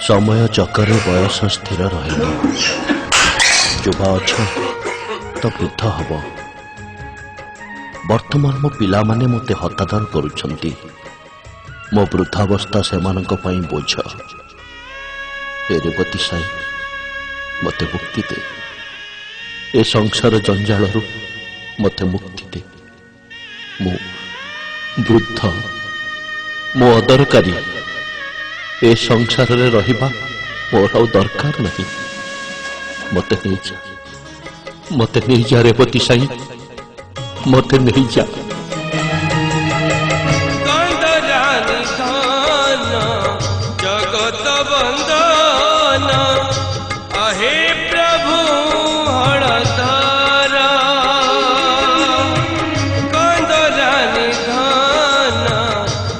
समय चक्कर बयस स्थिर रहे युवा अछ तो वृद्ध हब वर्तमान मो पिला माने मते हतादर करुछंती मो वृद्धावस्था सेमानंक पई बोझ हे रेवती साई मते मुक्ति दे ए संसार जंजाल मते मुक्ति दे मो वृद्ध मो अदरकारी ए संसार रे रहिबा मोर आउ दरकार नहीं मते नहीं जा रेवती साई मते नहीं जा जगत बंदन आहे प्रभु हरधर कंदरानी धन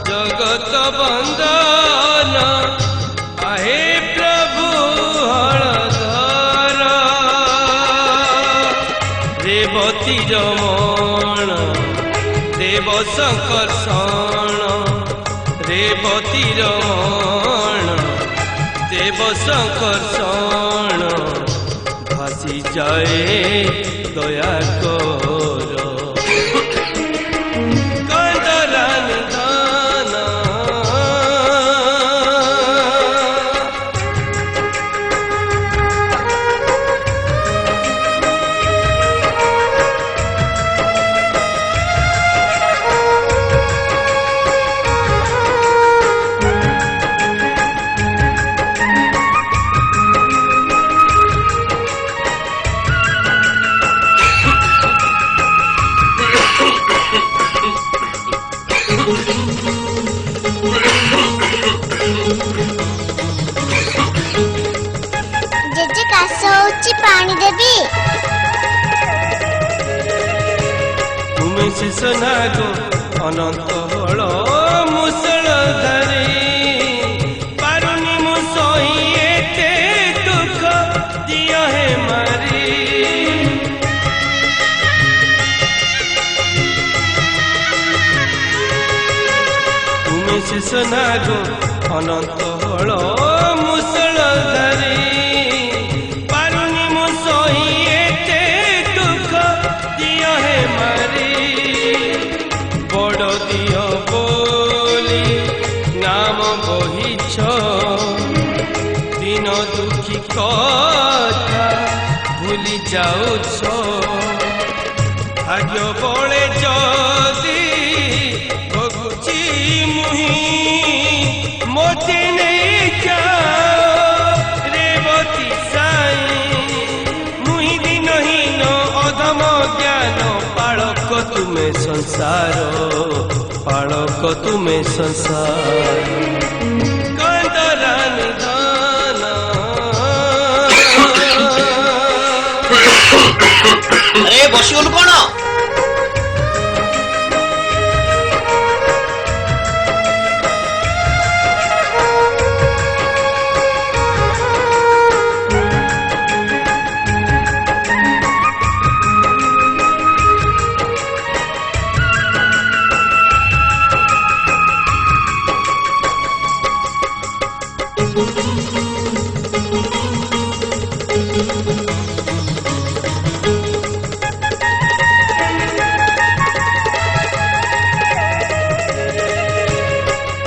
जगत बंदन आहे प्रभु हरधर रेवती रमण देव संकर्षण रेवती रमण देव संकर्षण भासी जाए दया कर कंदरानी धन जेजे काश होची पानी देबी तुमे शिशनागो अनंत हल मुसळ धरी पारुनी मुसई एते दुख दियो हे मारी तुमे शिशनागो अनंत हल मुसळ धरी पारुनी मुसई एते दुख दियो हे मारी बड़ दियो बोली नाम बहिछ दिन दुखी कथा भूली जाउछ भाग्य बळे जदी भगुची मुही मोती नहीं जाओ रेवती साई मुही दिन हीन अधम ज्ञान पालक तुमे संसार पालक तुमे संसार कंदरानी धन अरे बसिगलु कौन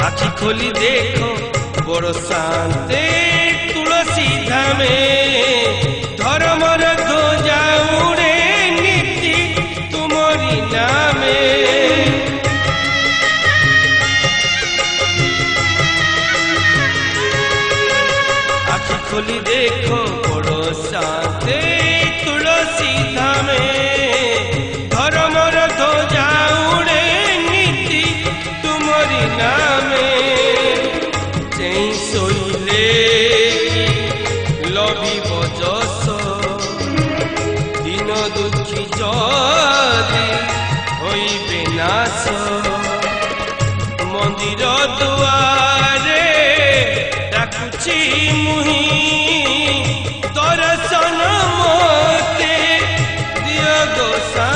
आखि खोली देखो बड़ शांते तुलसी धामे धर्मर ध्वजा उड़े नीति तुमरी नामे आखि खोली देखो बड़ शांते तुलसी धामे धर्मर ध्वजा उड़े नीति तुमरी नामे चेई सोइले लभी बजस दिन दुखी जदी होइबे नाश मंदिर दुआरे डाकुची मुही दर्शन मोते दियो गोसा